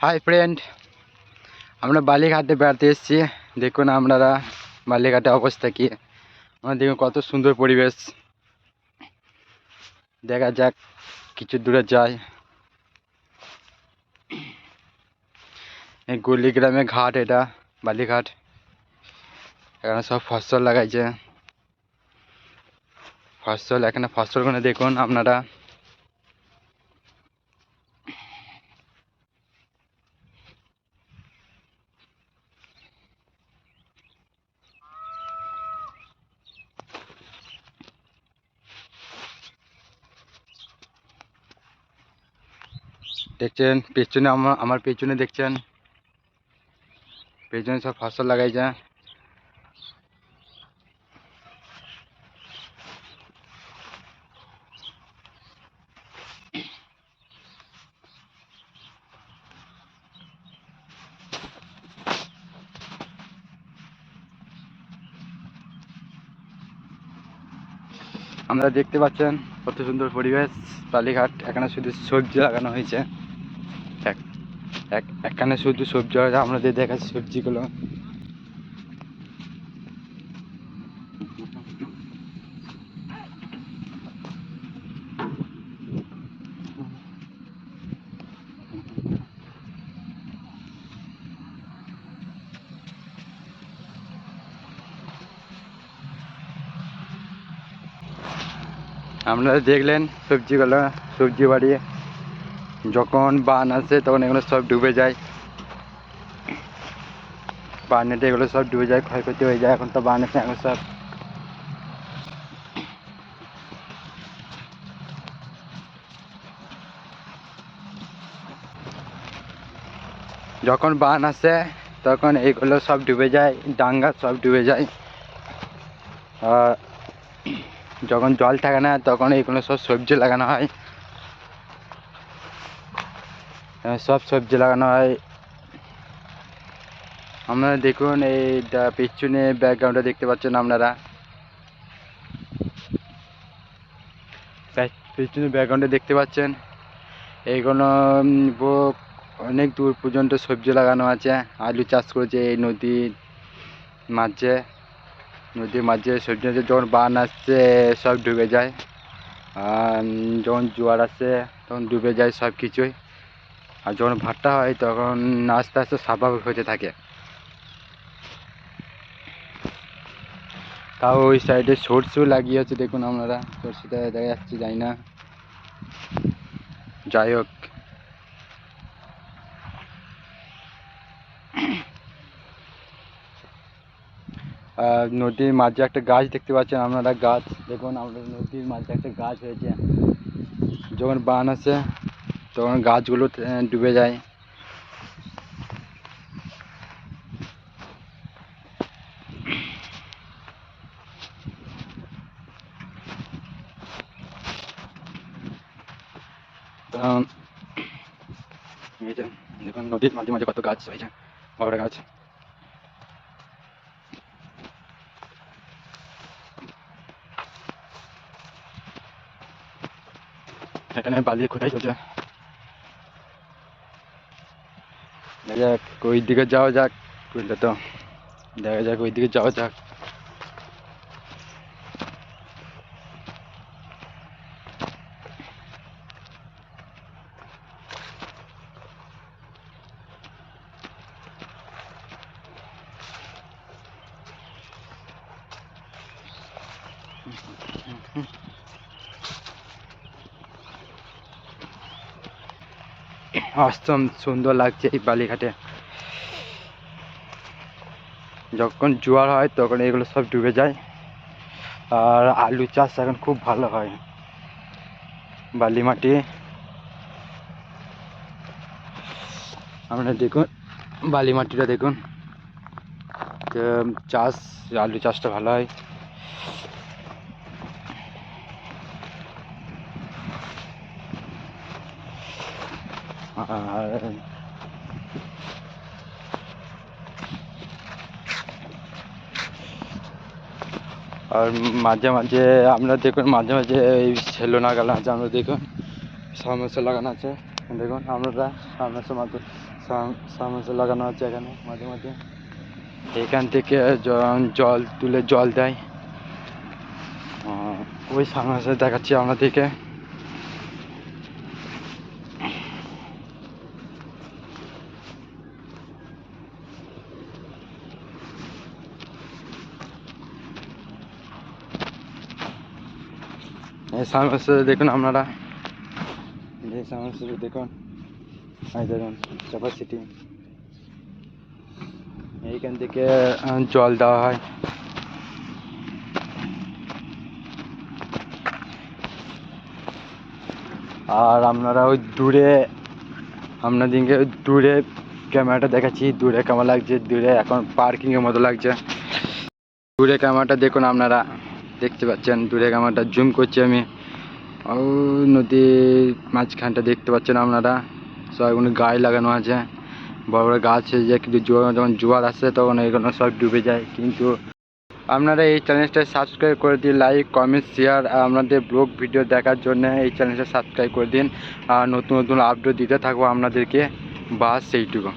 Hi friend, আমরা বালিঘাটে বেড়াতে এসেছি। দেখুন আপনারা বালিঘাটের অবস্থা কি। আমরা দেখুন কত সুন্দর পরিবেশ। দেখা যাক কিছু দূরে যায়। এই গলি গ্রামে ঘাট, এটা বালিঘাট। এখানে সব ফসল লাগাইছে। এখানে ফসলগুলো দেখুন আপনারা। দেখছেন পেছনে, আমার পেছনে দেখছেন, পেছনে সব ফসল লাগাইছে। আমরা দেখতে পাচ্ছেন কত সুন্দর পরিবেশ বালিঘাট। এখানে শুধু সবজি লাগানো হয়েছে। এখানে শুধু সবজি হয়, আপনাদের দেখাচ্ছি সবজিগুলো। আপনারা দেখলেন সবজিগুলো, সবজি বাড়ি। যখন বান আসে তখন এগুলো সব ডুবে যায়। বানেতে এগুলো সব ডুবে যায়, ক্ষয়ক্ষতি হয়ে যায়। এখন তো বান আসে, এখন সব যখন বান আসে তখন এইগুলো সব ডুবে যায়, ডাঙ্গা সব ডুবে যায়। আর যখন জল থাকে না তখন এইগুলো সব সবজি লাগানো হয়। সব সবজি লাগানো হয়। আপনারা দেখুন এইটা পিছনে ব্যাকগ্রাউন্ডে দেখতে পাচ্ছেন আপনারা। পিছনে ব্যাকগ্রাউন্ডে দেখতে পাচ্ছেন এইগুলো অনেক দূর পর্যন্ত সবজি লাগানো আছে। আলু চাষ করেছে এই নদীর মাঝে সবজি আছে। যখন বান আসছে সব ডুবে যায়, আর যখন জোয়ার আসে তখন ডুবে যায় সব কিছুই। আর যখন ভাটা হয় তখন আস্তে আস্তে স্বাভাবিক হতে থাকে। তাও ওই সাইডে সরষেও লাগিয়েছে, দেখুন আপনারা। সরষেটা দেখা যাচ্ছে, যাই না, যাই হোক। নদীর মাঝে একটা গাছ দেখতে পাচ্ছেন আপনারা। গাছ দেখুন, আমাদের নদীর মাঝে একটা গাছ হয়েছে। যখন বান আসে তখন গাছগুলো ডুবে যায়। দেখুন নদীর মাঝে মাঝে কত গাছ হয়েছে, বড় গাছ। এখানে বালি খোদাই চলছে। দেখা যাক ওই দিকে যাওয়া যাক, বুঝলে তো। দেখা যাক ওই দিকে যাওয়া যাক। অসম সুন্দর লাগছে এই বালিঘাটে। যখন জোয়ার হয় তখন এগুলো সব ডুবে যায়। আর আলু চাষ এখন খুব ভালো হয়। বালি মাটি, আপনারা দেখুন বালি মাটিটা দেখুন। চাষ, আলু চাষটা ভালো হয়। আর মাঝে মাঝে আপনারা দেখুন, মাঝে মাঝে এই সেলো লাগানো আছে, আমরা দেখুন সমস্যা লাগানো আছে। দেখুন আপনারা সামনে লাগানো আছে এখানে মাঝে মাঝে, এখান থেকে জল তুলে জল দেয়। ওই সামনে দেখাচ্ছি আপনাদেরকে। এই সামনে দেখুন আপনারা, এই সামনে দেখুন, এই দেখুন ক্যাপাসিটি, এইখান থেকে জল দেওয়া হয়। আর আপনারা ওই দূরে, আপনাদেরকে দূরে ক্যামেরাটা দেখাচ্ছি, দূরে কেমন লাগছে, দূরে এখন পার্কিংয়ের মতো লাগছে। দূরে ক্যামেরাটা দেখুন, আপনারা দেখতে পাচ্ছেন দূরে ক্যামেরাটা জুম করছি আমি। ও নদীর মাঝখানটা দেখতে পাচ্ছেন আপনারা, সবগুলো গাছ লাগানো আছে, বড় বড় গাছ যে, কিন্তু যখন জোয়ার আসে তখন এগুলো সব ডুবে যায়। কিন্তু আপনারা এই চ্যানেলটা সাবস্ক্রাইব করে দিন, লাইক কমেন্ট শেয়ার, আপনাদের ব্লগ ভিডিও দেখার জন্য এই চ্যানেলটা সাবস্ক্রাইব করে দিন। আর নতুন নতুন আপডেট দিতে থাকবো আপনাদেরকে, বাস সেইটুকু।